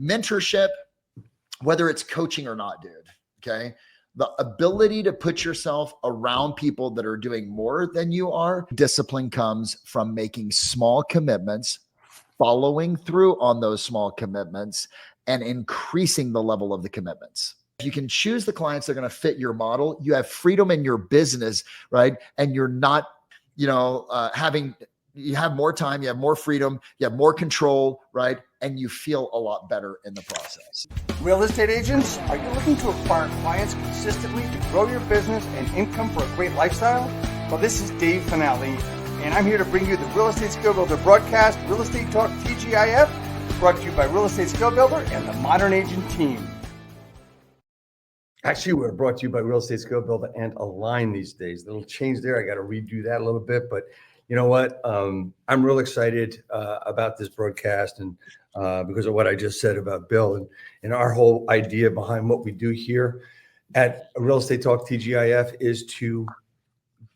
mentorship, whether it's coaching or not, dude. Okay. The ability to put yourself around people that are doing more than you are. Discipline comes from making small commitments, following through on those small commitments, and increasing the level of the commitments. If you can choose the clients that are going to fit your model, you have freedom in your business, right? And you're not, you have more time, you have more freedom, you have more control, right? And you feel a lot better in the process. Real estate agents, are you looking to acquire clients consistently to grow your business and income for a great lifestyle? Well, this is Dave Finale, and I'm here to bring you the Real Estate Skill Builder broadcast, Real Estate Talk TGIF, brought to you by Real Estate Skill Builder and the Modern Agent team. Actually, we're brought to you by Real Estate Skill Builder and Align these days. A little change there. I got to redo that a little bit, but you know what? I'm real excited about this broadcast and because of what I just said about Bill and our whole idea behind what we do here at Real Estate Talk TGIF is to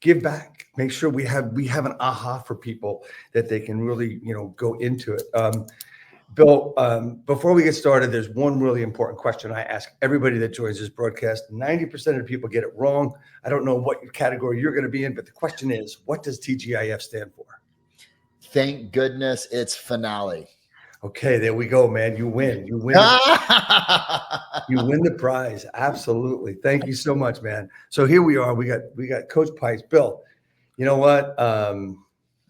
give back, make sure we have an aha for people that they can really, go into it. Bill, before we get started, there's one really important question I ask everybody that joins this broadcast. 90% of people get it wrong. I don't know what category you're going to be in, but the question is, what does TGIF stand for? Thank goodness it's finale. Okay, there we go, man. You win. You win the prize. Absolutely. Thank you so much, man. So here we are. We got Coach Pipes. Bill, you know what?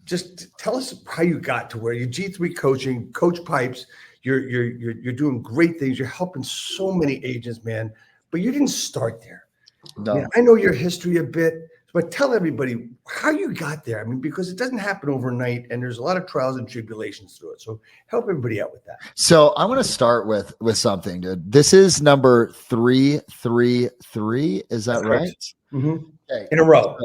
Just tell us how you got to where you G3 coaching, Coach Pipes. You're doing great things. You're helping so many agents, man. But you didn't start there. No. Man, I know your history a bit, but tell everybody how you got there. I mean, because it doesn't happen overnight, and there's a lot of trials and tribulations through it. So help everybody out with that. So I want to start with something, dude. This is number 333. Is that right? Mm-hmm. Okay. In a row.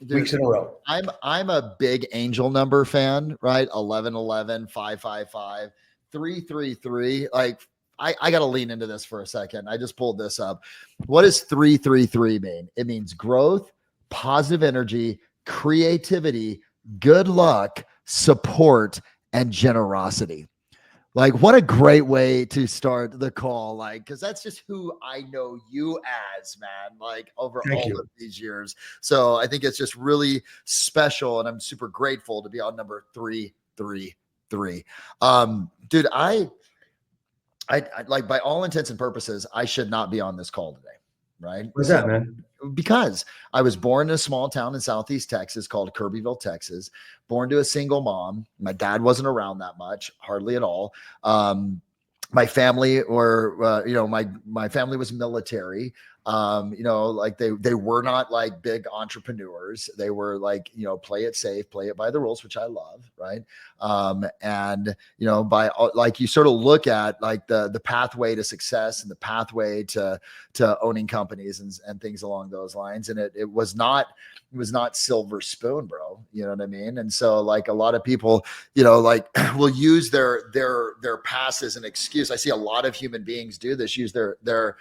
Dude, weeks in a row. I'm a big angel number fan, right? 1111, 555, 333. Like I got to lean into this for a second. I just pulled this up. What does 333 mean? It means growth, positive energy, creativity, good luck, support, and generosity. Like, what a great way to start the call. Like, because that's just who I know you as, man, like over all of these years. So I think it's just really special. And I'm super grateful to be on number 333. Dude, I like, by all intents and purposes, I should not be on this call today. Right? What's that, man? Because I was born in a small town in Southeast Texas called Kirbyville, Texas, born to a single mom. My dad wasn't around that much, hardly at all. My family my family was military. Like they were not like big entrepreneurs. They were like, play it safe, play it by the rules, which I love. Right. And by like, you sort of look at like the pathway to success and the pathway to owning companies and things along those lines. And it was not silver spoon, bro. You know what I mean? And so like a lot of people, like will use their past as an excuse. I see a lot of human beings do this, use their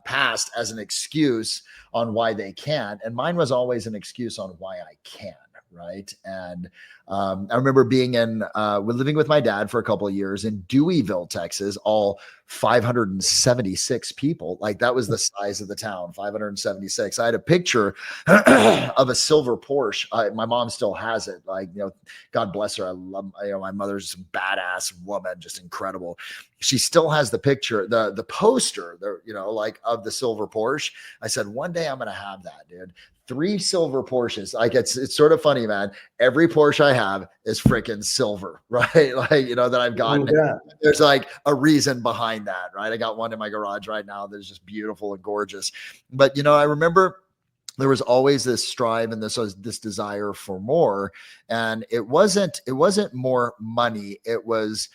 past as an excuse on why they can't. And mine was always an excuse on why I can. Right. And I remember being living with my dad for a couple of years in Deweyville, Texas, all 576 people. Like that was the size of the town, 576. I had a picture of a silver Porsche. My mom still has it. Like, God bless her. I love, my mother's a badass woman, just incredible. She still has the picture, the poster, like of the silver Porsche. I said, one day I'm going to have that, dude. 3 silver Porsches. Like it's sort of funny, man. Every Porsche I have is freaking silver, right? Like, that I've gotten. Oh, yeah. There's like a reason behind that, right? I got one in my garage right now that is just beautiful and gorgeous. But, I remember there was always this strive and this desire for more. And it wasn't more money. It was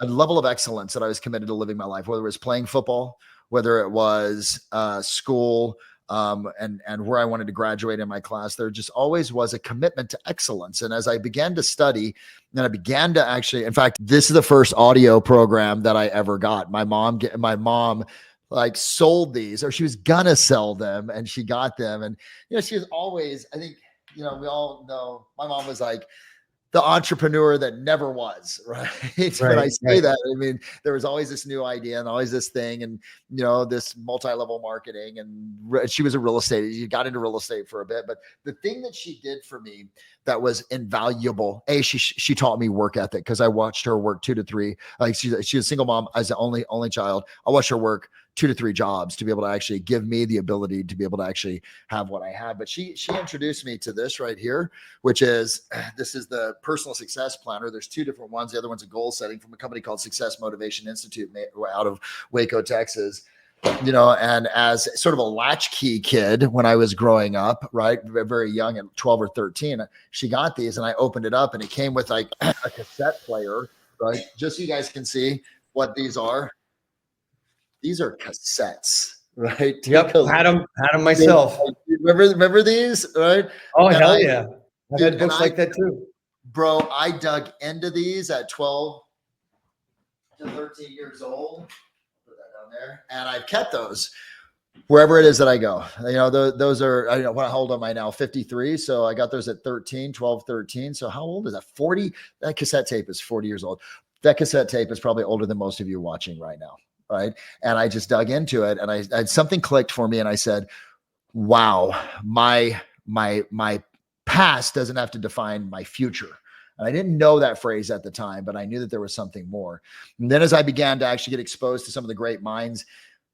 a level of excellence that I was committed to living my life, whether it was playing football, whether it was school, and where I wanted to graduate in my class. There just always was a commitment to excellence. And as I began to study, and I began to actually, in fact, this is the first audio program that I ever got. My mom like sold these, or she was gonna sell them, and she got them. And she was always, I think, we all know, my mom was like, the entrepreneur that never was, right? When I say that, I mean, there was always this new idea and always this thing and, this multi-level marketing, and she was a real estate. You got into real estate for a bit, but the thing that she did for me that was invaluable, she taught me work ethic, because I watched her work 2 to 3, like she's a single mom as the only child. I watched her work 2 to 3 jobs to be able to actually give me the ability to be able to actually have what I had. But she introduced me to this right here, which is, this is the personal success planner. There's 2 different ones. The other one's a goal setting from a company called Success Motivation Institute out of Waco, Texas. And as sort of a latchkey kid when I was growing up, right, very young at 12 or 13, she got these and I opened it up and it came with like a cassette player, right? Just so you guys can see what these are. These are cassettes, right? Yep, had them myself. Remember these, right? Oh, hell yeah. I've had books like that too. Bro, I dug into these at 12 to 13 years old. Put that down there. And I've kept those wherever it is that I go. Those are, I don't know, how old am I now? 53. So I got those at 12, 13. So how old is that? 40? That cassette tape is 40 years old. That cassette tape is probably older than most of you watching right now. Right. And I just dug into it and I something clicked for me and I said, wow, my past doesn't have to define my future. And I didn't know that phrase at the time, but I knew that there was something more. And then as I began to actually get exposed to some of the great minds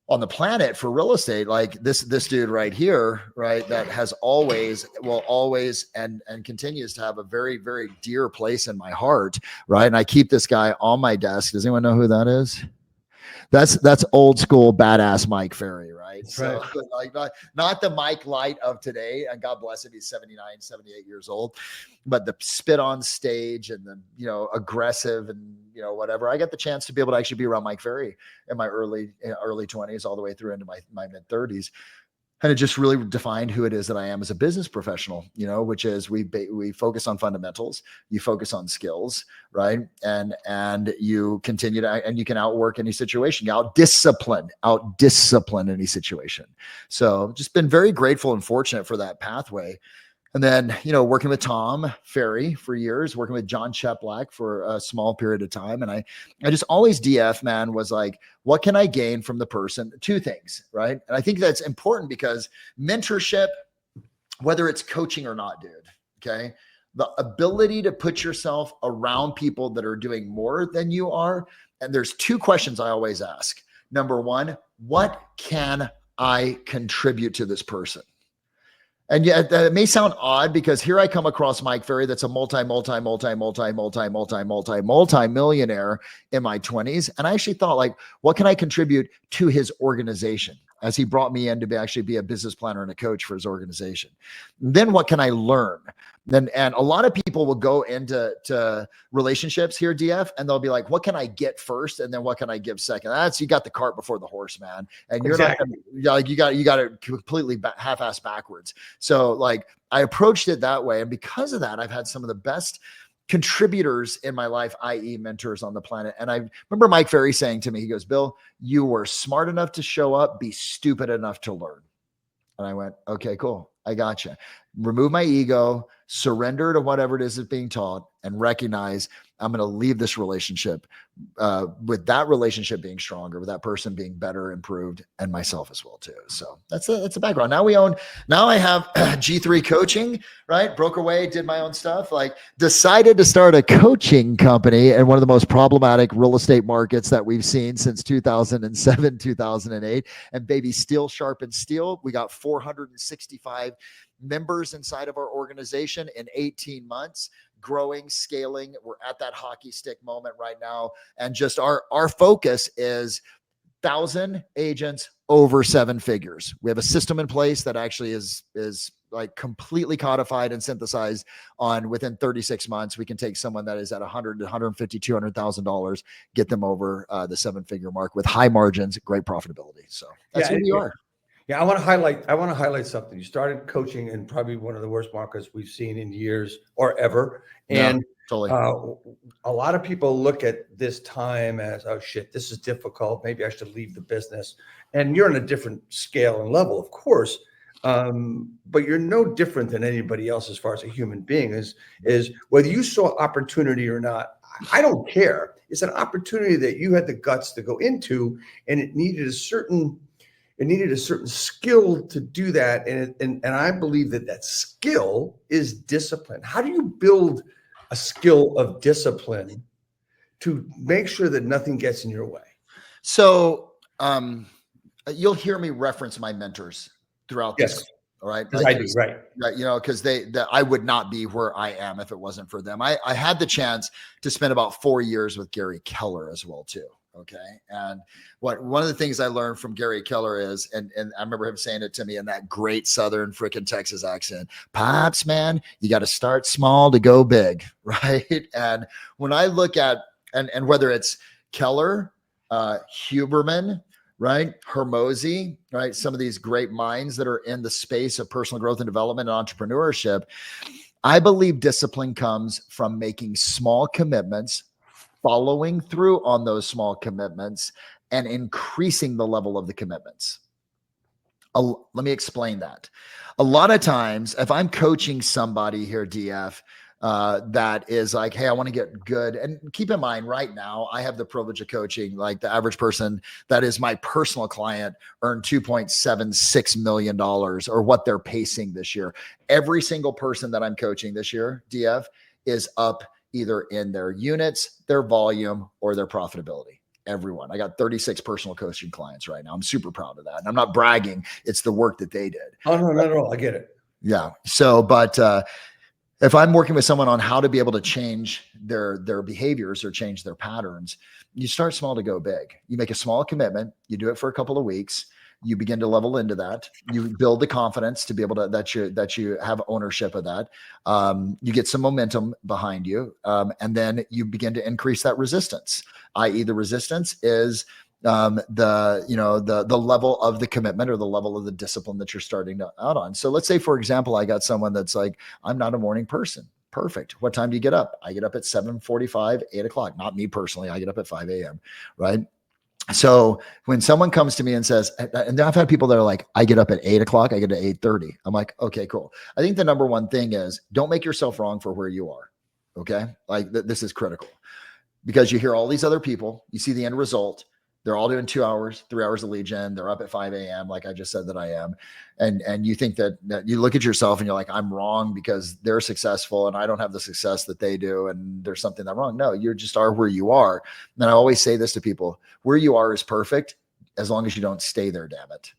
on the planet for real estate, like this dude right here, right, that has always and continues to have a very, very dear place in my heart, right? And I keep this guy on my desk. Does anyone know who that is? That's old school badass Mike Ferry, right? That's so right. like not the Mike Light of today, and God bless him, he's 79, 78 years old, but the spit on stage and the aggressive and whatever. I got the chance to be able to actually be around Mike Ferry in my early 20s all the way through into my mid 30s. And it just really defined who it is that I am as a business professional, which is we focus on fundamentals, you focus on skills, right? And you continue to, and you can outwork any situation, out discipline any situation. So just been very grateful and fortunate for that pathway. And then, working with Tom Ferry for years, working with John Cheplack for a small period of time. And I just always DF, man, was like, what can I gain from the person? 2 things, right? And I think that's important because mentorship, whether it's coaching or not, dude, okay? The ability to put yourself around people that are doing more than you are. And there's 2 questions I always ask. Number 1, what can I contribute to this person? And yet that may sound odd because here I come across Mike Ferry, that's a multi-millionaire in my 20s. And I actually thought, like, what can I contribute to his organization as he brought me in to actually be a business planner and a coach for his organization? Then what can I learn? And a lot of people will go into relationships here, DF, and they'll be like, what can I get first? And then what can I give second? You got the cart before the horse, man. And you're exactly. Not gonna, you got it completely half-ass backwards. So like I approached it that way. And because of that, I've had some of the best contributors in my life, i.e. mentors on the planet. And I remember Mike Ferry saying to me, he goes, Bill, you were smart enough to show up, be stupid enough to learn. And I went, okay, cool. I gotcha. Remove my ego, surrender to whatever it is that's being taught, and recognize I'm going to leave this relationship with that relationship being stronger, with that person being better, improved, and myself as well too. So that's a background. Now I have G3 coaching, right? Broke away, did my own stuff, like decided to start a coaching company in one of the most problematic real estate markets that we've seen since 2007, 2008. And baby, steel sharpens steel. We got 465 members inside of our organization in 18 months, growing, scaling. We're at that hockey stick moment right now. And just our focus is 1,000 agents over 7 figures. We have a system in place that actually is like completely codified and synthesized on within 36 months. We can take someone that is at $100, $150, $200,000, get them over the 7-figure mark with high margins, great profitability. So that's who we are. Yeah, I want to highlight something. You started coaching in probably one of the worst markets we've seen in years or ever. And totally. A lot of people look at this time as, oh shit, this is difficult. Maybe I should leave the business. And you're on a different scale and level, of course. But you're no different than anybody else as far as a human being is whether you saw opportunity or not. I don't care. It's an opportunity that you had the guts to go into, and it needed a certain skill to do that. And I believe that skill is discipline. How do you build a skill of discipline to make sure that nothing gets in your way? So you'll hear me reference my mentors throughout this. Yes. All right. Because I do, right. Right. You know, because I would not be where I am if it wasn't for them. I had the chance to spend about 4 years with Gary Keller as well, too. Okay. And one of the things I learned from Gary Keller is, and I remember him saying it to me in that great Southern freaking Texas accent, Pops, man, you got to start small to go big. Right. And when I look at, and whether it's Keller, Huberman, right, Hermosi, right, some of these great minds that are in the space of personal growth and development and entrepreneurship, I believe discipline comes from making small commitments, following through on those small commitments, and increasing the level of the commitments. Let me explain that. A lot of times, if I'm coaching somebody here, DF, that is like, hey, I want to get good. And keep in mind, right now, I have the privilege of coaching, like the average person that is my personal client earned $2.76 million or what they're pacing this year. Every single person that I'm coaching this year, DF, is up either in their units, their volume, or their profitability. Everyone. I got 36 personal coaching clients right now. I'm super proud of that. And I'm not bragging. It's the work that they did. Oh, no, not at all. I get it. Yeah. So, but if I'm working with someone on how to be able to change their behaviors or change their patterns, you start small to go big. You make a small commitment. You do it for a couple of weeks. You begin to level into that. You build the confidence to be able to, that you have ownership of that. You get some momentum behind you. And then you begin to increase that resistance, i.e. the resistance is the level of the commitment or the level of the discipline that you're starting out on. So let's say, for example, I got someone that's like, I'm not a morning person. Perfect. What time do you get up? I get up at 7:45, 8 o'clock. Not me personally. I get up at 5 a.m. Right. So when someone comes to me and says, and I've had people that are like, I get up at 8 o'clock, I get at 8:30. I'm like, okay, cool. I think the number one thing is don't make yourself wrong for where you are. Okay. Like this is critical because you hear all these other people, you see the end result. They're all doing 2 hours, 3 hours of lead gen. They're up at 5 a.m. like I just said that I am. And you think that you look at yourself and you're like, I'm wrong because they're successful and I don't have the success that they do. And there's something that's wrong. No, you just are where you are. And I always say this to people, where you are is perfect as long as you don't stay there, damn it.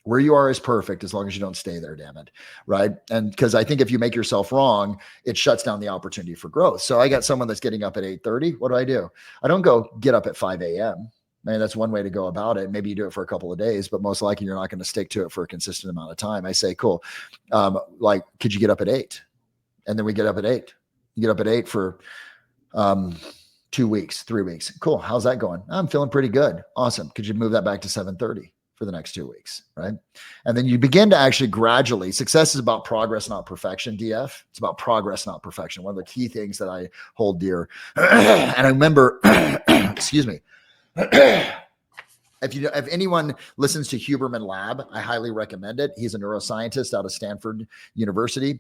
Where you are is perfect as long as you don't stay there, damn it. Right. And because I think if you make yourself wrong, it shuts down the opportunity for growth. So I got someone that's getting up at 8:30. What do? I don't go get up at 5 a.m. Man, that's one way to go about it. Maybe you do it for a couple of days, but most likely you're not going to stick to it for a consistent amount of time. I say, cool. Like, could you get up at 8? And then we get up at 8. You get up at 8 for 2 weeks, 3 weeks. Cool. How's that going? I'm feeling pretty good. Awesome. Could you move that back to 7:30 for the next 2 weeks? Right. And then you begin to actually gradually, success is about progress, not perfection, DF. It's about progress, not perfection. One of the key things that I hold dear. And I remember, excuse me, if anyone listens to Huberman Lab, I highly recommend it. He's a neuroscientist out of Stanford University.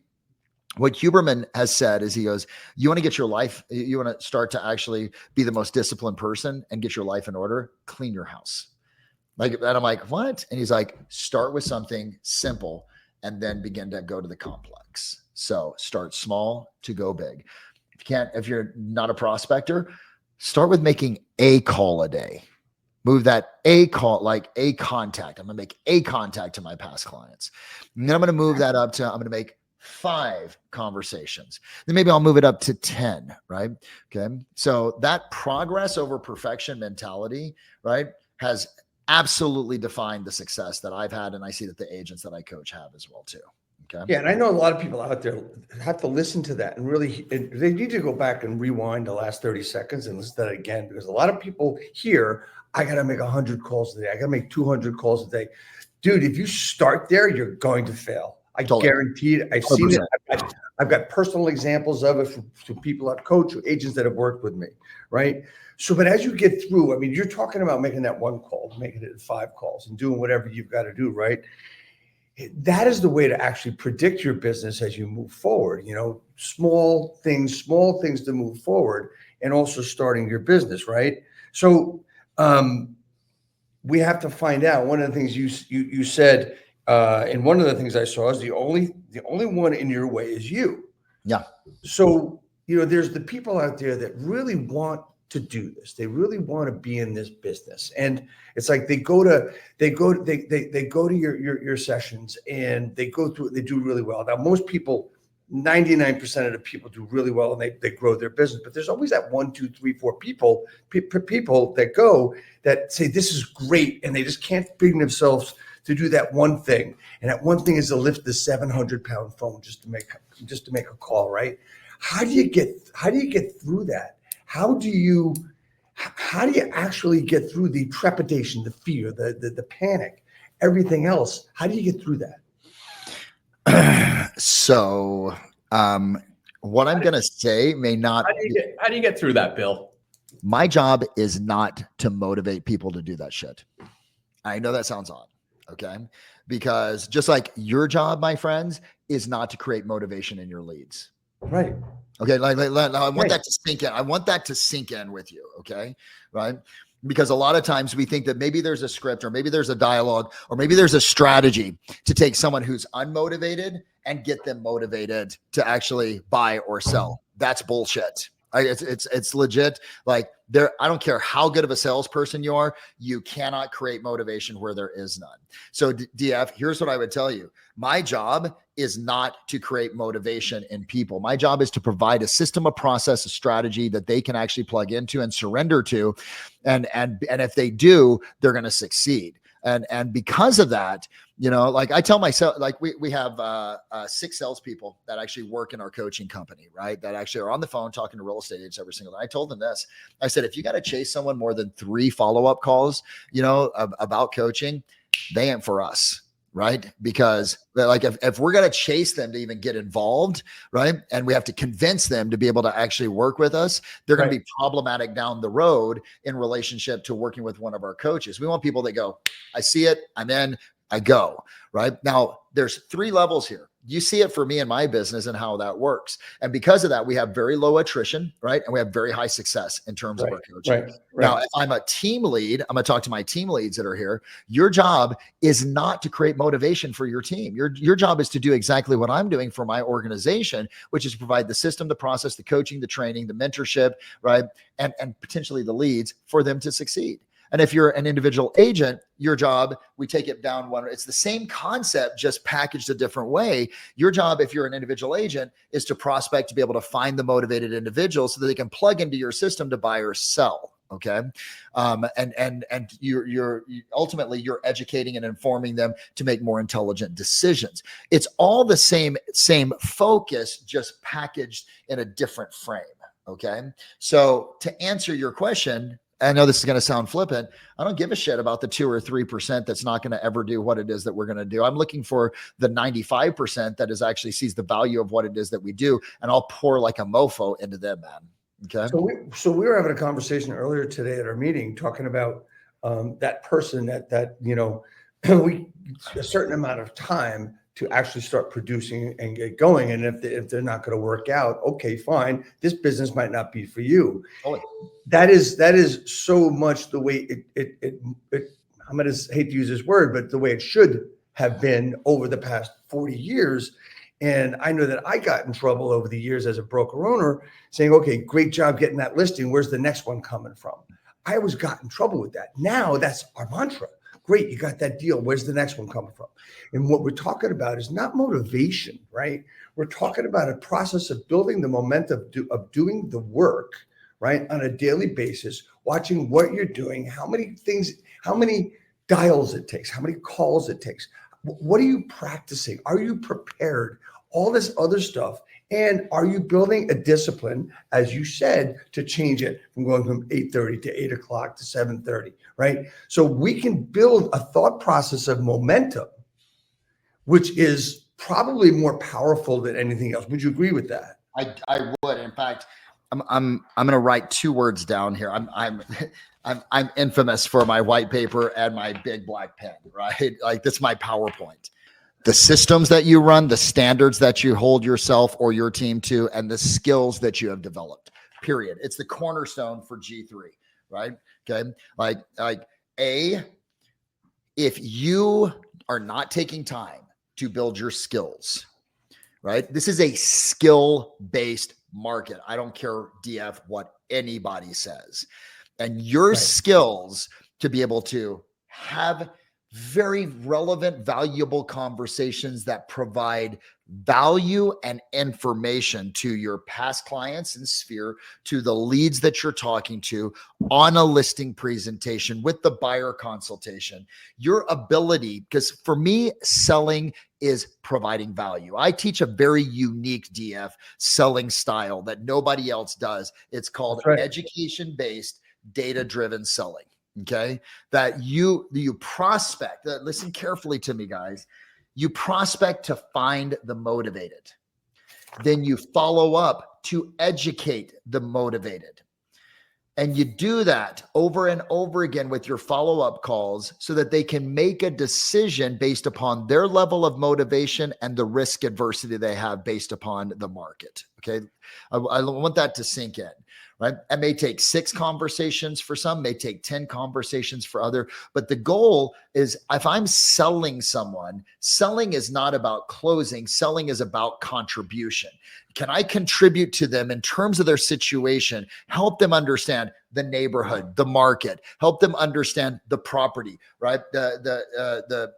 What Huberman has said is he goes, you want to get your life, you want to start to actually be the most disciplined person and get your life in order, clean your house. Like, and I'm like, what? And he's like, start with something simple and then begin to go to the complex. So start small to go big. If you're not a prospector, start with making a call a day. Move that a call, like a contact. I'm going to make a contact to my past clients. And then I'm going to move that up to, I'm going to make 5 conversations. Then maybe I'll move it up to 10, right? Okay. So that progress over perfection mentality, right, has absolutely defined the success that I've had. And I see that the agents that I coach have as well too. Okay. Yeah. And I know a lot of people out there have to listen to that and really, they need to go back and rewind the last 30 seconds and listen to that again, because a lot of people hear, I got to make 100 calls a day. I got to make 200 calls a day. Dude, if you start there, you're going to fail. I guarantee it. I've seen it. I've got personal examples of it from people I've coached, agents that have worked with me, right? So, but as you get through, I mean, you're talking about making that 1 call, making it 5 calls and doing whatever you've got to do, right? that is the way to actually predict your business as you move forward. Small things to move forward, and also starting your business, right? So we have to find out. One of the things you said, and one of the things I saw is the only one in your way is you. Yeah. So there's the people out there that really want to do this. They really want to be in this business, and it's like they go to your sessions, and they do really well. Now, most people, 99% of the people do really well, and they grow their business. But there's always that 1, 2, 3, 4 people that go that say this is great, and they just can't bring themselves to do that one thing. And that one thing is to lift the 700-pound phone just to make a call, right? How do you get through that? How do you actually get through the trepidation, the fear, the panic, everything else? How do you get through that? So what I'm going to say may not. How do you get through that, Bill? My job is not to motivate people to do that shit. I know that sounds odd. Okay. Because just like your job, my friends, is not to create motivation in your leads. Right. Okay. Like I want that to sink in. I want that to sink in with you. Okay. Right. Because a lot of times we think that maybe there's a script, or maybe there's a dialogue, or maybe there's a strategy to take someone who's unmotivated and get them motivated to actually buy or sell. That's bullshit. It's legit. Like I don't care how good of a salesperson you are, you cannot create motivation where there is none. So DF, here's what I would tell you. My job is not to create motivation in people. My job is to provide a system, a process, a strategy that they can actually plug into and surrender to. And if they do, they're going to succeed. And because of that, like I tell myself, like we have 6 salespeople that actually work in our coaching company, right? That actually are on the phone talking to real estate agents every single day. I told them this. I said, if you got to chase someone more than 3 follow-up calls, about coaching, they ain't for us. Right. Because like if we're going to chase them to even get involved, right, and we have to convince them to be able to actually work with us, they're going to be problematic down the road in relationship to working with one of our coaches. We want people that go, I see it, I'm in, I go. Right now, there's 3 levels here. You see it for me in my business and how that works. And because of that, we have very low attrition, right? And we have very high success in terms of our coaching. Right. Now, if I'm a team lead, I'm going to talk to my team leads that are here. Your job is not to create motivation for your team. Your job is to do exactly what I'm doing for my organization, which is provide the system, the process, the coaching, the training, the mentorship, right? And potentially the leads for them to succeed. And if you're an individual agent, your job, we take it down one. It's the same concept, just packaged a different way. Your job, if you're an individual agent, is to prospect, to be able to find the motivated individuals so that they can plug into your system to buy or sell. Okay. And you're ultimately you're educating and informing them to make more intelligent decisions. It's all the same focus, just packaged in a different frame. Okay. So to answer your question, I know this is going to sound flippant. I don't give a shit about the 2 or 3% that's not going to ever do what it is that we're going to do. I'm looking for the 95% that is actually sees the value of what it is that we do, and I'll pour like a mofo into them, man. Okay. So we were having a conversation earlier today at our meeting talking about that person that we a certain amount of time to actually start producing and get going. And if they're not going to work out, okay, fine. This business might not be for you. Oh. That is so much the way it I'm going to hate to use this word, but the way it should have been over the past 40 years. And I know that I got in trouble over the years as a broker owner saying, okay, great job getting that listing. Where's the next one coming from? I always got in trouble with that. Now that's our mantra. Great, you got that deal. Where's the next one coming from? And what we're talking about is not motivation, right? We're talking about a process of building the momentum of doing the work, right, on a daily basis, watching what you're doing, how many dials it takes, how many calls it takes. What are you practicing? Are you prepared? All this other stuff. And are you building a discipline, as you said, to change it from going from 8:30 to 8 o'clock to 7:30, right? So we can build a thought process of momentum, which is probably more powerful than anything else. Would you agree with that? I would. In fact, I'm going to write 2 words down here. I'm infamous for my white paper and my big black pen, right? Like that's my PowerPoint. the systems that you run, the standards that you hold yourself or your team to, and the skills that you have developed, period. It's the cornerstone for G3, right? Okay. If you are not taking time to build your skills, right? This is a skill-based market. I don't care, DF, what anybody says. And your skills to be able to have very relevant, valuable conversations that provide value and information to your past clients and sphere, to the leads that you're talking to on a listing presentation with the buyer consultation, your ability, because for me, selling is providing value. I teach a very unique DF selling style that nobody else does. It's called education-based, data-driven selling. Okay. That you prospect, listen carefully to me, guys. You prospect to find the motivated. Then you follow up to educate the motivated. And you do that over and over again with your follow-up calls so that they can make a decision based upon their level of motivation and the risk adversity they have based upon the market. Okay. I want that to sink in. Right? It may take 6 conversations for some, may take 10 conversations for other, but the goal is if I'm selling someone, selling is not about closing, selling is about contribution. Can I contribute to them in terms of their situation, help them understand the neighborhood, the market, help them understand the property, right? The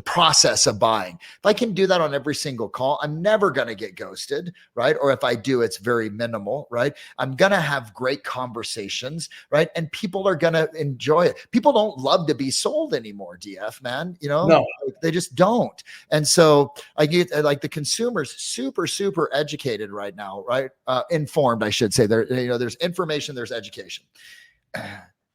process of buying. If I can do that on every single call, I'm never going to get ghosted, right? Or if I do, it's very minimal, right? I'm going to have great conversations, right? And people are going to enjoy it. People don't love to be sold anymore, DF, man. No. They just don't. And so I get like the consumers super educated right now, right? Informed, I should say. There's information, there's education.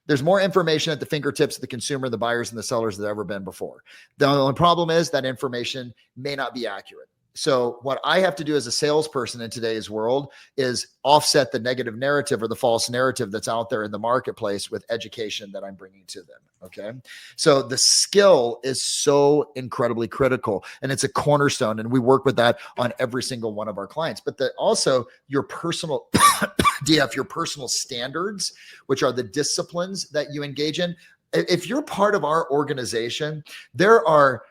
There's more information at the fingertips of the consumer, the buyers, and the sellers than ever been before. The only problem is that information may not be accurate. So what I have to do as a salesperson in today's world is offset the negative narrative or the false narrative that's out there in the marketplace with education that I'm bringing to them. Okay. So the skill is so incredibly critical and it's a cornerstone. And we work with that on every single one of our clients, but also your personal DF, your personal standards, which are the disciplines that you engage in. If you're part of our organization, there are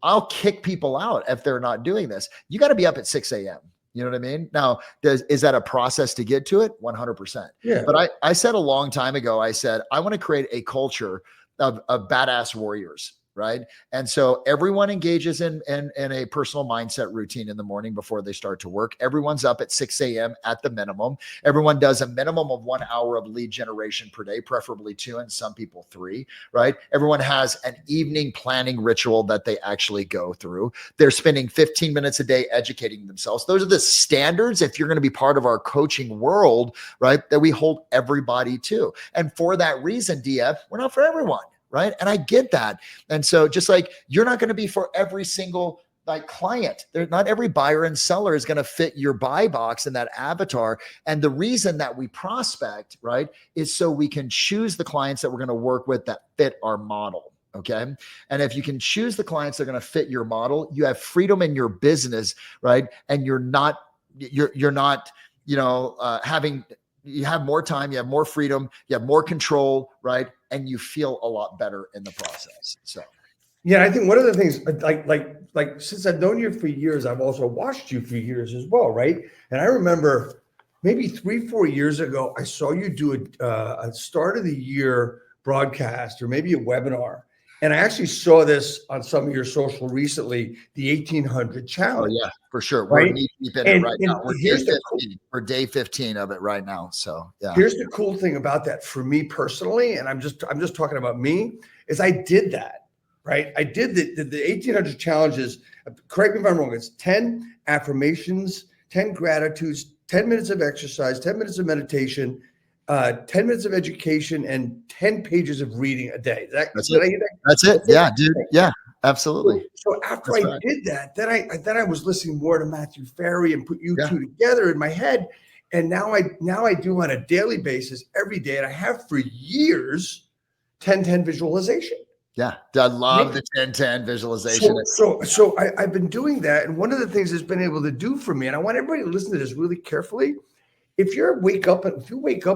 I'll kick people out if they're not doing this. You got to be up at 6 a.m. You know what I mean? Now, is that a process to get to it? 100%. Yeah. But I said a long time ago, I said, I want to create a culture of badass warriors. Right. And so everyone engages in a personal mindset routine in the morning before they start to work. Everyone's up at 6 a.m. at the minimum. Everyone does a minimum of 1 hour of lead generation per day, preferably 2, and some people 3. Right. Everyone has an evening planning ritual that they actually go through. They're spending 15 minutes a day educating themselves. Those are the standards if you're going to be part of our coaching world, right, that we hold everybody to. And for that reason, DF, we're not for everyone. Right. And I get that. And so just like you're not going to be for every single client, not every buyer and seller is going to fit your buy box in that avatar. And the reason that we prospect, right, is so we can choose the clients that we're going to work with that fit our model. Okay. And if you can choose the clients that are going to fit your model, you have freedom in your business, right? And you're not, you have more time, you have more freedom, you have more control, right? And you feel a lot better in the process. So, yeah, I think one of the things, like since I've known you for years, I've also watched you for years as well, right? And I remember maybe 3-4 years ago, I saw you do a start of the year broadcast or maybe a webinar. And I actually saw this on some of your social recently, the 1800 challenge. Oh yeah, for sure. Right? We're deep in it right now. We're day 15 of it right now. So yeah. Here's the cool thing about that for me personally, and I'm just talking about me, is I did that, right? I did the 1800 challenges. Correct me if I'm wrong. It's 10 affirmations, 10 gratitudes, 10 minutes of exercise, 10 minutes of meditation, 10 minutes of education, and 10 pages of reading a day. That's it. Yeah, dude. Yeah, absolutely. So after I did that, then I was listening more to Matthew Ferry and put you two together in my head. And now I do on a daily basis every day. And I have for years 10-10 visualization. Yeah. I love the 10-10 visualization. So I've been doing that. And one of the things it's been able to do for me, and I want everybody to listen to this really carefully. If you wake up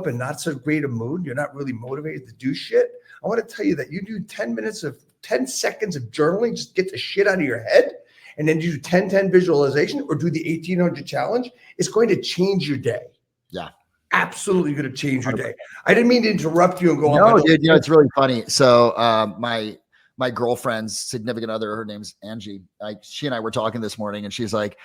in not so great a mood, you're not really motivated to do shit, I want to tell you that you do 10 seconds of journaling, just get the shit out of your head, and then you do 10-10 visualization or do the 1800 challenge. It's going to change your day. Yeah. Absolutely going to change your day. I didn't mean to interrupt you and go on. No, dude, it's really funny. So my girlfriend's significant other, her name's Angie. She and I were talking this morning, and she's like,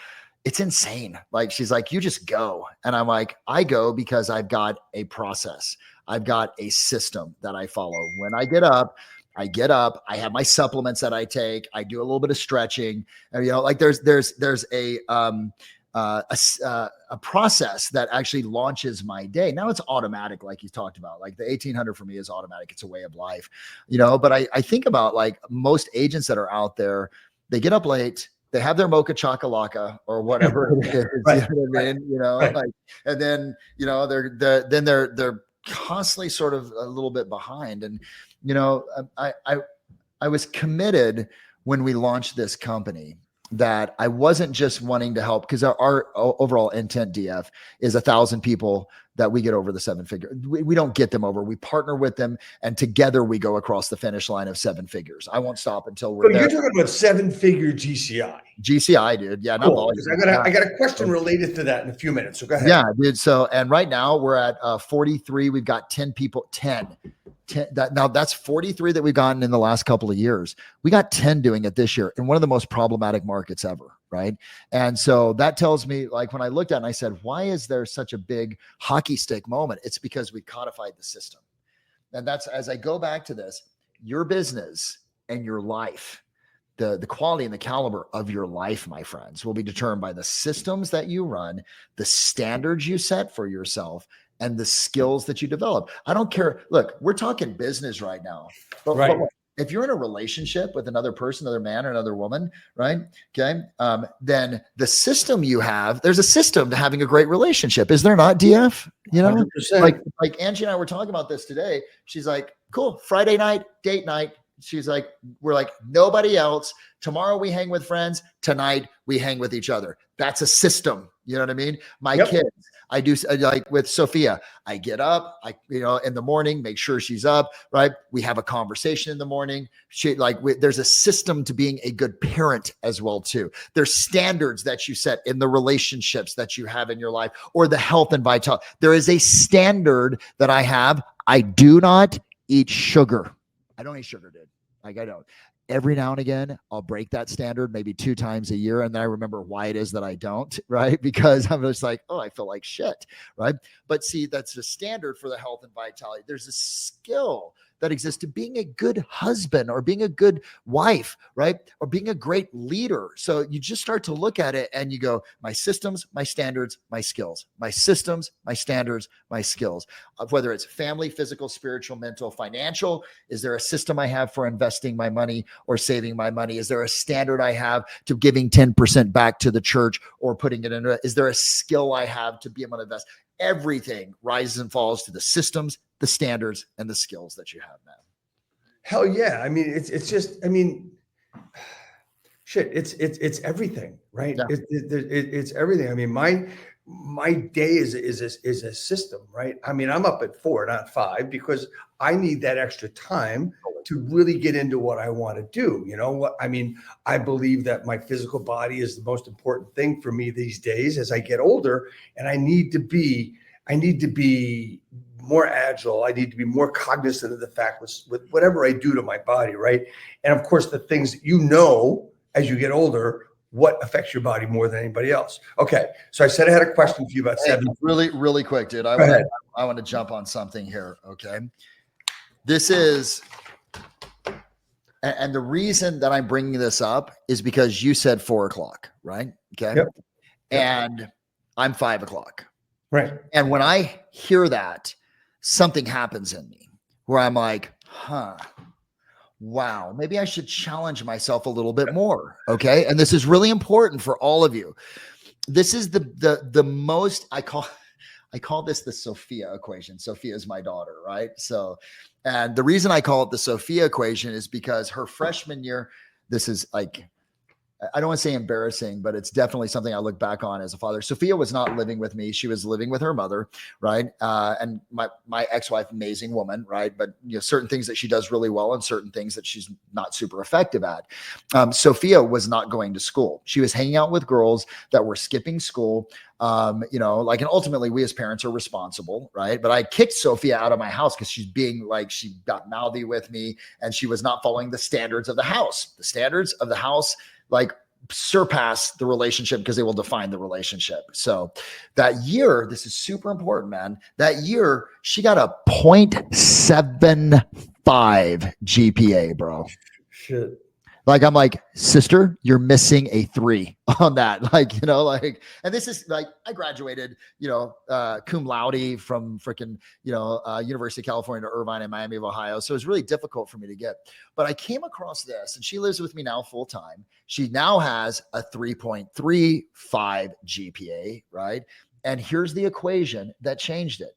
it's insane. Like, she's like, you just go. And I'm like, I go because I've got a process. I've got a system that I follow. When I get up, I have my supplements that I take. I do a little bit of stretching. And, like there's a process that actually launches my day. Now it's automatic, like you talked about. Like the 1800 for me is automatic. It's a way of life, but I think about like most agents that are out there, they get up late, they have their mocha chocolate or whatever it is, right. You know what I mean? Right. Like, and then, they're constantly sort of a little bit behind. And, I was committed when we launched this company that I wasn't just wanting to help, because our overall intent, DF, is 1,000 people that we get over the 7-figure. We don't get them over. We partner with them, and together we go across the finish line of 7 figures. I won't stop until we're there. You're talking about 7-figure GCI. GCI, dude. Yeah, cool. I got a question related to that in a few minutes. So go ahead. Yeah, dude. So, and right now we're at 43. We've got 10 people. 10. Now that's 43 that we've gotten in the last couple of years. We got 10 doing it this year in one of the most problematic markets ever. Right. And so that tells me, like, when I looked at it and I said, why is there such a big hockey stick moment? It's because we codified the system. And that's, as I go back to this, your business and your life, the quality and the caliber of your life, my friends, will be determined by the systems that you run, the standards you set for yourself, and the skills that you develop. I don't care. Look, we're talking business right now. But if you're in a relationship with another person, another man or another woman, right? Okay. Then the system you have, there's a system to having a great relationship. Is there not, DF? 100%. Like Angie and I were talking about this today. She's like, cool, Friday night, date night. She's like, we're like, nobody else. Tomorrow we hang with friends. Tonight we hang with each other. That's a system. You know what I mean? My kids, I do, like with Sophia, I get up, in the morning, make sure she's up, right? We have a conversation in the morning. There's a system to being a good parent as well, too. There's standards that you set in the relationships that you have in your life, or the health and vitality. There is a standard that I have. I do not eat sugar. I don't eat sugar, dude. Like, I don't. Every now and again, I'll break that standard maybe 2 times a year. And then I remember why it is that I don't, right? Because I'm just like, oh, I feel like shit, right? But see, that's the standard for the health and vitality. There's a skill that exists to being a good husband or being a good wife, right? Or being a great leader. So you just start to look at it and you go, my systems, my standards, my skills, my systems, my standards, my skills, whether it's family, physical, spiritual, mental, financial. Is there a system I have for investing my money or saving my money? Is there a standard I have to giving 10% back to the church or putting it into? Is there a skill I have to be able to invest? Everything rises and falls to the systems, the standards, and the skills that you have, man. Hell yeah. I mean, it's just, I mean, shit, it's everything, right? Yeah. It's everything. I mean, my day is a system, right? I mean, I'm up at 4, not 5, because I need that extra time to really get into what I want to do. You know what? I mean, I believe that my physical body is the most important thing for me these days as I get older, and I need to be more agile. I need to be more cognizant of the fact with whatever I do to my body, right? And of course, the things that as you get older, what affects your body more than anybody else. Okay, so I said I had a question for you about 7. Really, really quick, dude. I want to jump on something here, okay? This is, and the reason that I'm bringing this up is because you said 4 o'clock, right? Okay. Yep. And I'm 5 o'clock. Right. And when I hear that, something happens in me where I'm like, wow, maybe I should challenge myself a little bit more. Okay. And this is really important for all of you. This is the most, I call this the Sophia equation. Sophia is my daughter, right? So, and the reason I call it the Sophia equation is because her freshman year, this is like, I don't want to say embarrassing, but it's definitely something I look back on as a father. Sophia was not living with me. She was living with her mother, right? And my ex-wife, amazing woman, right? But certain things that she does really well and certain things that she's not super effective at. Sophia was not going to school. She was hanging out with girls that were skipping school. And ultimately we as parents are responsible, right? But I kicked Sophia out of my house because she's being like, she got mouthy with me and she was not following the standards of the house. The standards of the house surpass the relationship because they will define the relationship. So that year, this is super important, man. That year, she got a 0.75 GPA, bro. Shit. I'm like, sister, you're missing a 3 on that. And this is I graduated, cum laude from freaking, University of California to Irvine and Miami of Ohio. So it was really difficult for me to get, but I came across this and she lives with me now full time. She now has a 3.35 GPA, right? And here's the equation that changed it.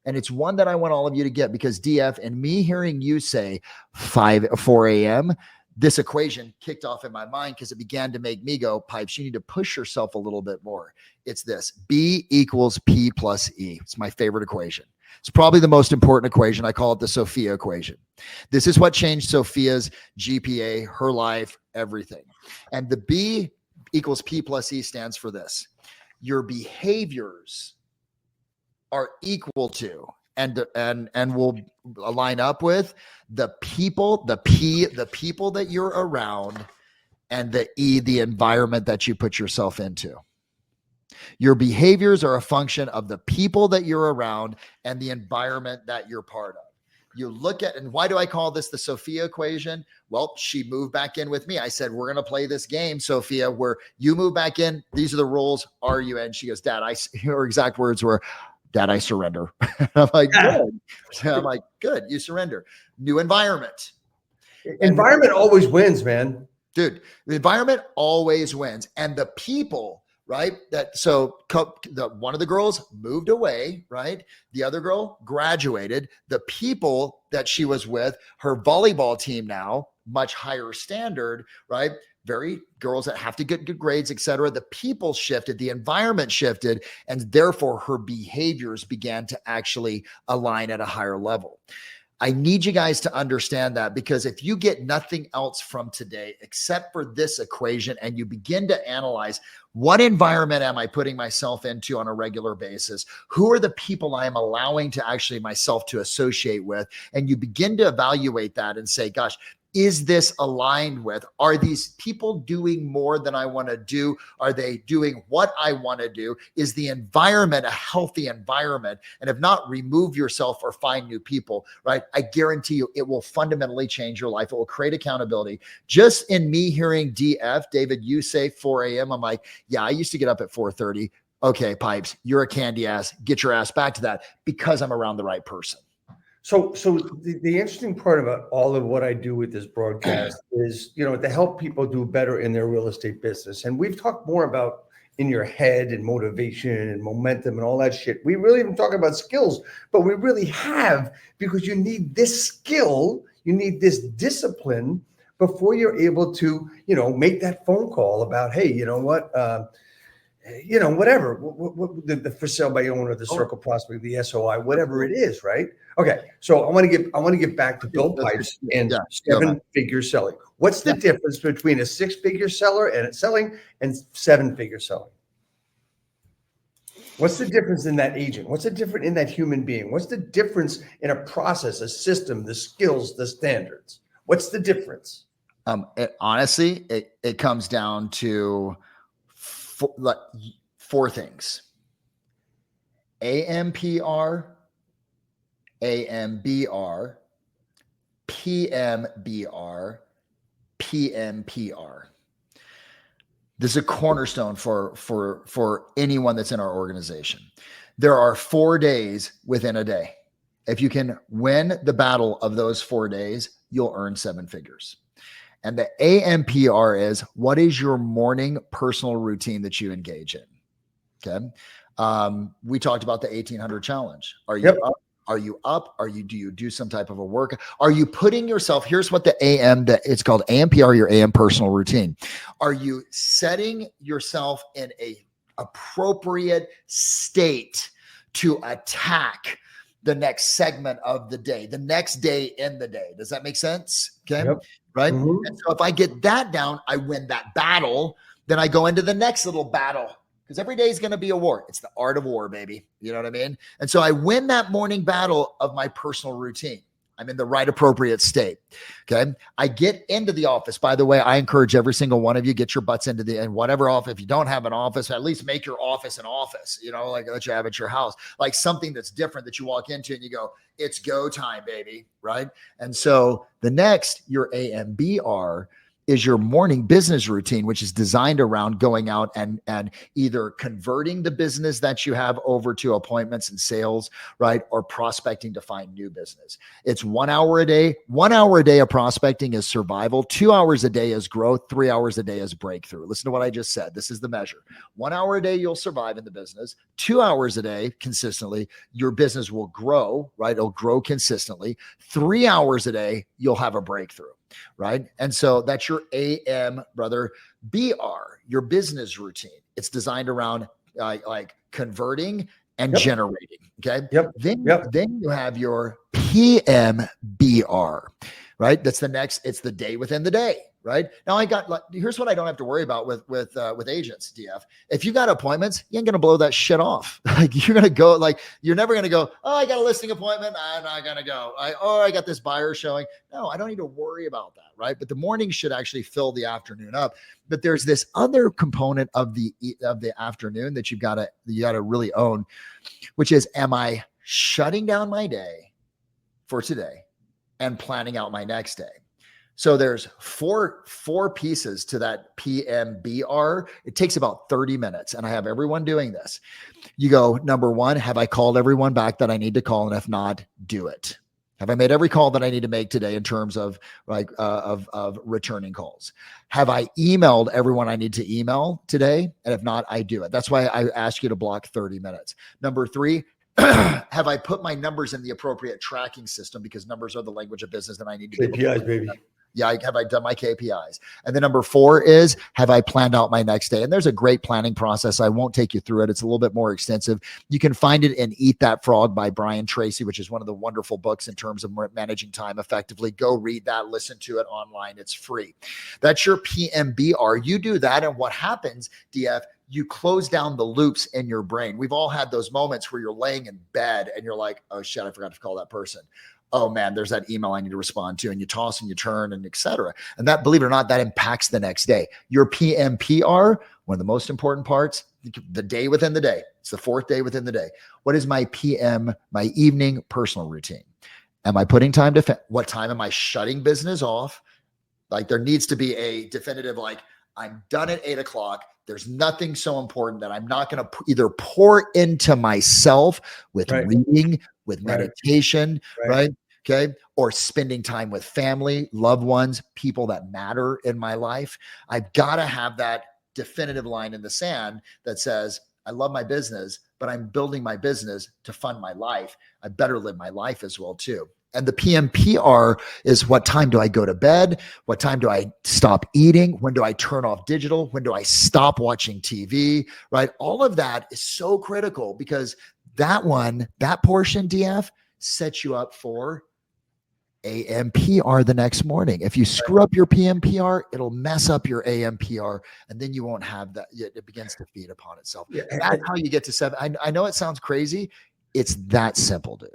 And it's one that I want all of you to get because DF and me hearing you say 4 a.m., this equation kicked off in my mind because it began to make me go, Pipes, you need to push yourself a little bit more. It's this: B equals P plus E. It's my favorite equation. It's probably the most important equation. I call it the Sophia equation. This is what changed Sophia's GPA, her life, everything. And the B equals P plus E stands for this: your behaviors are equal to and will line up with the people, the people that you're around, and the E, the environment that you put yourself into. Your behaviors are a function of the people that you're around and the environment that you're part of. You look at, and why do I call this the Sophia equation? Well, she moved back in with me. I said, we're going to play this game, Sophia, where you move back in. These are the rules. Are you in? She goes, Dad, her exact words were, Dad, I surrender. I'm like, good. I'm like, good. You surrender. New environment. Environment always wins, man. Dude, the environment always wins. And the people, right? One of the girls moved away, right? The other girl graduated. The people that she was with, her volleyball team now, much higher standard, right? Very girls that have to get good grades, et cetera. The people shifted, the environment shifted, and therefore her behaviors began to actually align at a higher level. I need you guys to understand that, because if you get nothing else from today except for this equation and you begin to analyze, what environment am I putting myself into on a regular basis? Who are the people I am allowing to actually myself to associate with? And you begin to evaluate that and say, gosh, is this aligned with? Are these people doing more than I want to do? Are they doing what I want to do? Is the environment a healthy environment? And if not, remove yourself or find new people, right? I guarantee you it will fundamentally change your life. It will create accountability. Just in me hearing DF, David, you say 4 a.m. I'm like, yeah, I used to get up at 4:30. Okay, Pipes, you're a candy ass. Get your ass back to that, because I'm around the right person. So the interesting part about all of what I do with this broadcast is, to help people do better in their real estate business. And we've talked more about in your head and motivation and momentum and all that shit. We really even talk about skills, but we really have, because you need this skill, you need this discipline before you're able to, make that phone call about, hey, you know what, whatever, the for sale by owner, the circle prospect, the SOI, whatever it is, right? Okay, so I want to get back to Bill Pipes and 7-figure selling. What's the difference between a 6-figure seller and selling and 7-figure selling? What's the difference in that agent? What's the difference in that human being? What's the difference in a process, a system, the skills, the standards? What's the difference? Honestly, it comes down to four things: AMPR, AMBR, PMBR, PMPR. This is a cornerstone for anyone that's in our organization. There are 4 days within a day. If you can win the battle of those 4 days, you'll earn 7 figures. And the AMPR is, what is your morning personal routine that you engage in? Okay. We talked about the 1800 challenge. Are you Yep. up? Are you up? Do you do some type of a work? Are you putting yourself, here's what the AM, that it's called AMPR, your AM personal routine. Are you setting yourself in a appropriate state to attack the next segment of the day, the next day in the day? Does that make sense? Okay. Yep. Right. Mhm. And so if I get that down, I win that battle. Then I go into the next little battle, because every day is going to be a war. It's the art of war, baby. You know what I mean? And so I win that morning battle of my personal routine. I'm in the right appropriate state. Okay. I get into the office. By the way, I encourage every single one of you, get your butts into and whatever office. If you don't have an office, at least make your office an office, like that you have at your house, like something that's different that you walk into and you go, it's go time, baby. Right. And so the next, your AMBR, is your morning business routine, which is designed around going out and either converting the business that you have over to appointments and sales, right? Or prospecting to find new business. It's 1 hour a day. 1 hour a day of prospecting is survival. 2 hours a day is growth. 3 hours a day is breakthrough. Listen to what I just said. This is the measure. 1 hour a day, you'll survive in the business. 2 hours a day consistently, your business will grow, right? It'll grow consistently. 3 hours a day, you'll have a breakthrough. Right. And so that's your AM, brother. BR, your business routine. It's designed around like converting and Yep. generating. Okay. Yep. Then you have your PMBR, right? That's the next, it's the day within the day. Right now, here's what I don't have to worry about with agents, DF. If you got appointments, you ain't gonna blow that shit off. Like you're gonna go, like you're never gonna go, oh, I got a listing appointment, I'm not gonna go. I got this buyer showing. No, I don't need to worry about that, right? But the morning should actually fill the afternoon up. But there's this other component of the afternoon that you gotta really own, which is, am I shutting down my day for today and planning out my next day? So there's four pieces to that PMBR. It takes about 30 minutes, and I have everyone doing this. You go, number one, have I called everyone back that I need to call? And if not, do it. Have I made every call that I need to make today in terms of of returning calls? Have I emailed everyone I need to email today? And if not, I do it. That's why I ask you to block 30 minutes. Number three, have I put my numbers in the appropriate tracking system, because numbers are the language of business that I need to be KPIs, baby. Yeah, have I done my KPIs? And then number four is, have I planned out my next day? And there's a great planning process. I won't take you through it. It's a little bit more extensive. You can find it in Eat That Frog by Brian Tracy, which is one of the wonderful books in terms of managing time effectively. Go read that, listen to it online. It's free. That's your PMBR. You do that, and what happens, DF, you close down the loops in your brain. We've all had those moments where you're laying in bed and you're like, oh shit, I forgot to call that person. Oh man, there's that email I need to respond to, and you toss and you turn and etc. And that, believe it or not, that impacts the next day. Your PMPR, one of the most important parts, the day within the day. It's the fourth day within the day. What is my PM, my evening personal routine? Am I putting time to, what time am I shutting business off? Like there needs to be a definitive, like I'm done at 8 o'clock. There's nothing so important that I'm not going to either pour into myself with reading, with meditation, right? Okay. Or spending time with family, loved ones, people that matter in my life. I've got to have that definitive line in the sand that says, I love my business, but I'm building my business to fund my life. I better live my life as well too. And the PMPR is, what time do I go to bed? What time do I stop eating? When do I turn off digital? When do I stop watching TV? Right? All of that is so critical, because that portion, DF, sets you up for AMPR the next morning. If you screw up your PMPR, it'll mess up your AMPR, and then you won't have that. It begins to feed upon itself. Yeah. That's how you get to 7. I know it sounds crazy. It's that simple, dude.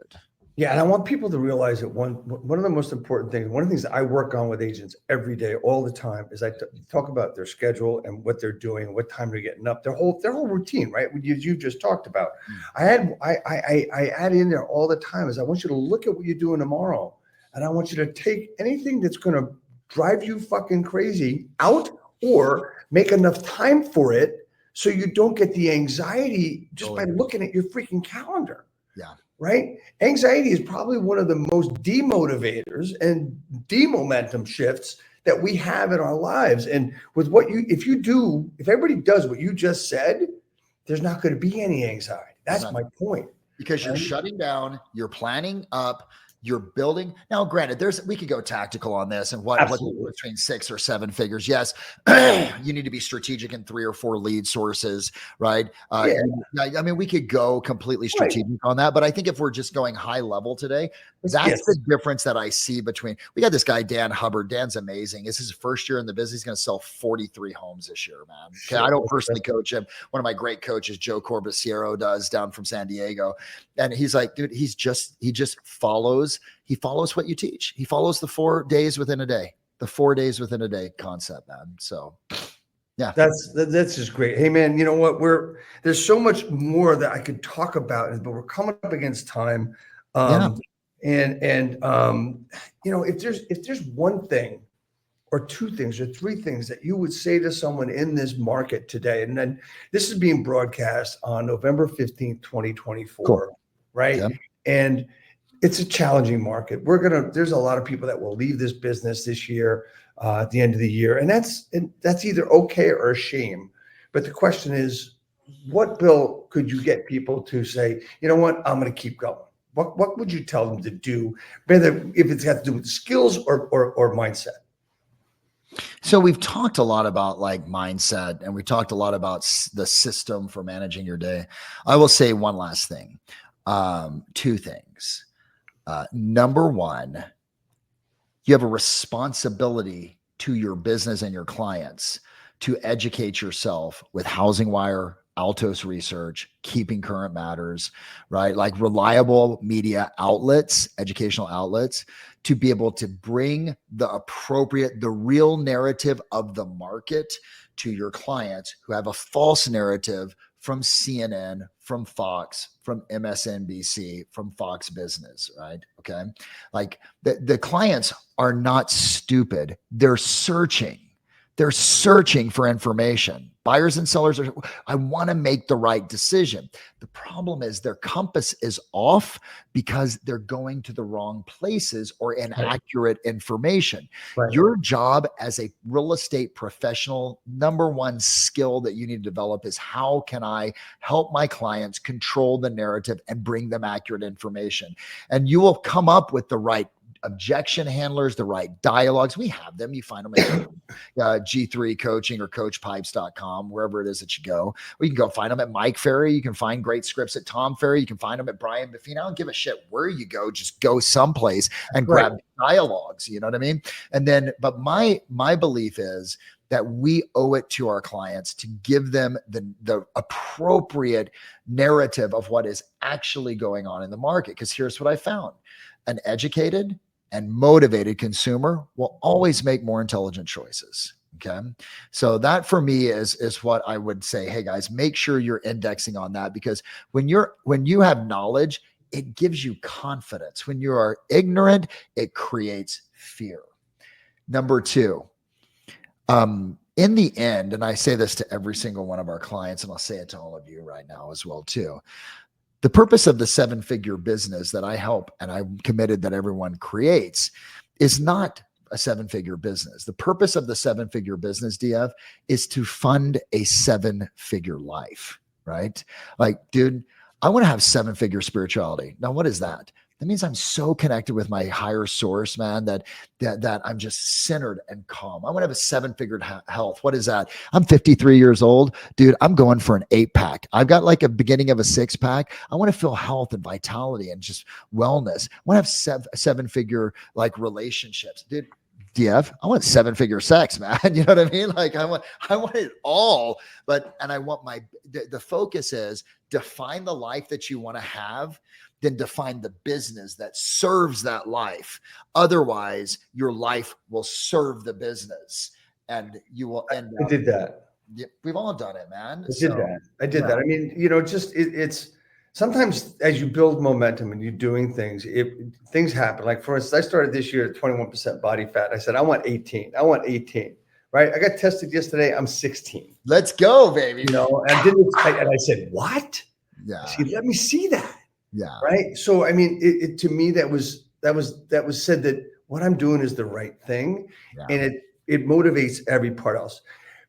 Yeah, and I want people to realize that one of the most important things, one of the things that I work on with agents every day, all the time, is I talk about their schedule and what they're doing, what time they're getting up, their whole routine, right? You just talked about. I add in there all the time is, I want you to look at what you're doing tomorrow, and I want you to take anything that's going to drive you fucking crazy out, or make enough time for it so you don't get the anxiety just by looking at your freaking calendar. Yeah. Right? Anxiety is probably one of the most demotivators and demomentum shifts that we have in our lives. And with if everybody does what you just said, there's not going to be any anxiety. That's my point. Because you're shutting down, you're planning up, you're building. Now, granted, we could go tactical on this and what's between 6 or 7 figures. Yes, you need to be strategic in 3 or 4 lead sources, right? I mean, we could go completely strategic on that, but I think if we're just going high level today, that's the difference that I see between. We got this guy, Dan Hubbard. Dan's amazing. This is his first year in the business. He's going to sell 43 homes this year, man. Okay, I don't personally coach him. One of my great coaches, Joe Corbisiero, does, down from San Diego. And he's like, dude, he just follows what you teach. He follows the 4 days within a day, the 4 days within a day concept, man. So yeah, that's just great. Hey man, you know what? There's so much more that I could talk about, but we're coming up against time. And you know, if there's one thing or 2 things or 3 things that you would say to someone in this market today, and then this is being broadcast on November 15th, 2024, right? Yeah. And it's a challenging market. There's a lot of people that will leave this business this year, at the end of the year. And that's either okay or a shame. But the question is, what, Bill, could you get people to say, you know what, I'm going to keep going? What would you tell them to do, whether if it's got to do with skills or mindset? So we've talked a lot about like mindset, and we talked a lot about the system for managing your day. I will say one last thing, 2 things. Number 1, you have a responsibility to your business and your clients to educate yourself with Housing Wire, Altos research, Keeping Current Matters, right? Like reliable media outlets, educational outlets, to be able to bring the real narrative of the market to your clients who have a false narrative from CNN, from Fox, from MSNBC, from Fox Business, right? Okay. Like the clients are not stupid. They're searching for information. Buyers and sellers I want to make the right decision. The problem is their compass is off because they're going to the wrong places or inaccurate information. Right. Your job as a real estate professional, number 1 skill that you need to develop is, how can I help my clients control the narrative and bring them accurate information? And you will come up with the right objection handlers, the right dialogues. We have them. You find them at G3 Coaching or CoachPipes.com, wherever it is that you go. Or you can go find them at Mike Ferry. You can find great scripts at Tom Ferry. You can find them at Brian Buffini. I don't give a shit where you go. Just go someplace and grab dialogues. You know what I mean? And then, but my belief is that we owe it to our clients to give them the appropriate narrative of what is actually going on in the market. Because here's what I found. An educated and motivated consumer will always make more intelligent choices. Okay. So that for me is what I would say. Hey guys, make sure you're indexing on that, because when you have knowledge, it gives you confidence. When you are ignorant, it creates fear. Number 2, in the end, and I say this to every single one of our clients, and I'll say it to all of you right now as well too. The purpose of the 7-figure business that I help, and I'm committed that everyone creates, is not a 7-figure business. The purpose of the 7-figure business, DF, is to fund a 7-figure life, right? Like, dude, I want to have 7-figure spirituality. Now, what is that? That means I'm so connected with my higher source, man, that I'm just centered and calm. I want to have a 7-figure health. What is that? I'm 53 years old, dude. I'm going for an 8-pack. I've got like a beginning of a 6-pack. I want to feel health and vitality and just wellness. I want to have 7-figure like relationships, dude. DF, I want 7-figure sex, man. You know what I mean? Like I want it all, and I want the focus is define the life that you want to have, then define the business that serves that life. Otherwise, your life will serve the business and you will end up. I did that. We've all done it, man. I did that. I mean, you know, just it's sometimes as you build momentum and you're doing things, things happen. Like for instance, I started this year at 21% body fat. I said, I want 18, right? I got tested yesterday. I'm 16. Let's go, baby. You know, and I said, what? Yeah. She let me see that. Yeah. Right. So, I mean, it to me, that was said that what I'm doing is the right thing. Yeah. And it motivates every part else.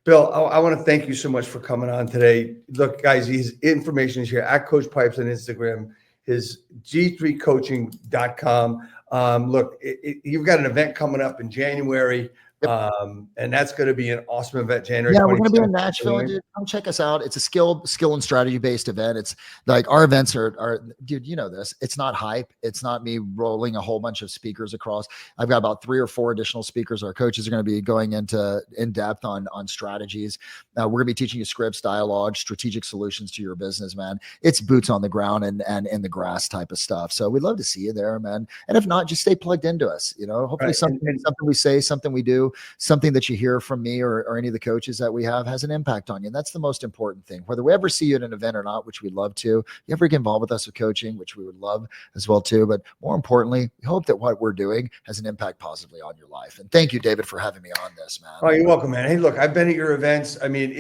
Bill, I want to thank you so much for coming on today. Look, guys, his information is here at Coach Pipes on Instagram, his g3coaching.com. Look, you've got an event coming up in January. And that's going to be an awesome event, January. Yeah, we're going to be in Nashville, dude. Come check us out. It's a skill and strategy based event. It's like our events are, dude, you know this. It's not hype. It's not me rolling a whole bunch of speakers across. I've got about 3 or 4 additional speakers. Our coaches are going to be going into in depth on strategies. We're going to be teaching you scripts, dialogue, strategic solutions to your business, man. It's boots on the ground and in the grass type of stuff. So we'd love to see you there, man. And if not, just stay plugged into us. You know, hopefully something we say, something we do, something that you hear from me or any of the coaches that we have has an impact on you. And that's the most important thing. Whether we ever see you at an event or not, which we'd love to, you ever get involved with us with coaching, which we would love as well too. But more importantly, we hope that what we're doing has an impact positively on your life. And thank you, David, for having me on this, man. Oh, you're welcome, man. Hey, look, I've been at your events. I mean,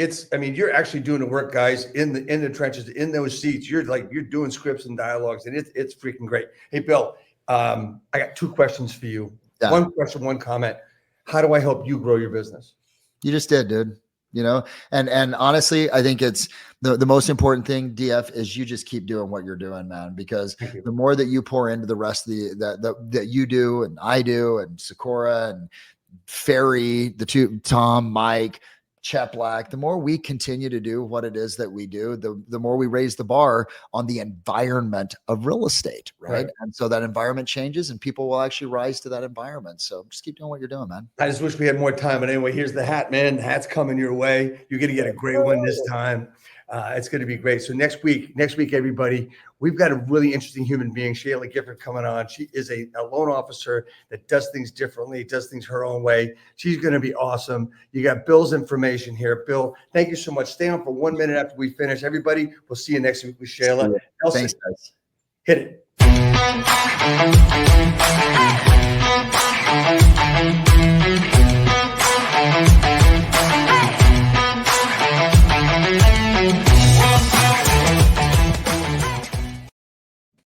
you're actually doing the work, guys, in the trenches, in those seats. You're doing scripts and dialogues, and it's freaking great. Hey, Bill, I got 2 questions for you. Yeah. 1 question, 1 comment. How do I help you grow your business? You just did, dude. You know, and honestly, I think it's the most important thing, DF, is you just keep doing what you're doing, man, because the more that you pour into the rest of that you do and I do and Sakura and Ferry, the 2, Tom, Mike, Cheplack, the more we continue to do what it is that we do, the more we raise the bar on the environment of real estate, right? And so that environment changes and people will actually rise to that environment. So just keep doing what you're doing, man. I just wish we had more time. But anyway, here's the hat, man. The hat's coming your way. You're going to get a great one this time. It's going to be great. So next week, everybody, we've got a really interesting human being, Shayla Gifford, coming on. She is a loan officer that does things differently, does things her own way. She's going to be awesome. You got Bill's information here. Bill, thank you so much. Stay on for 1 minute after we finish. Everybody, we'll see you next week with Shayla. Thanks, guys. Hit it.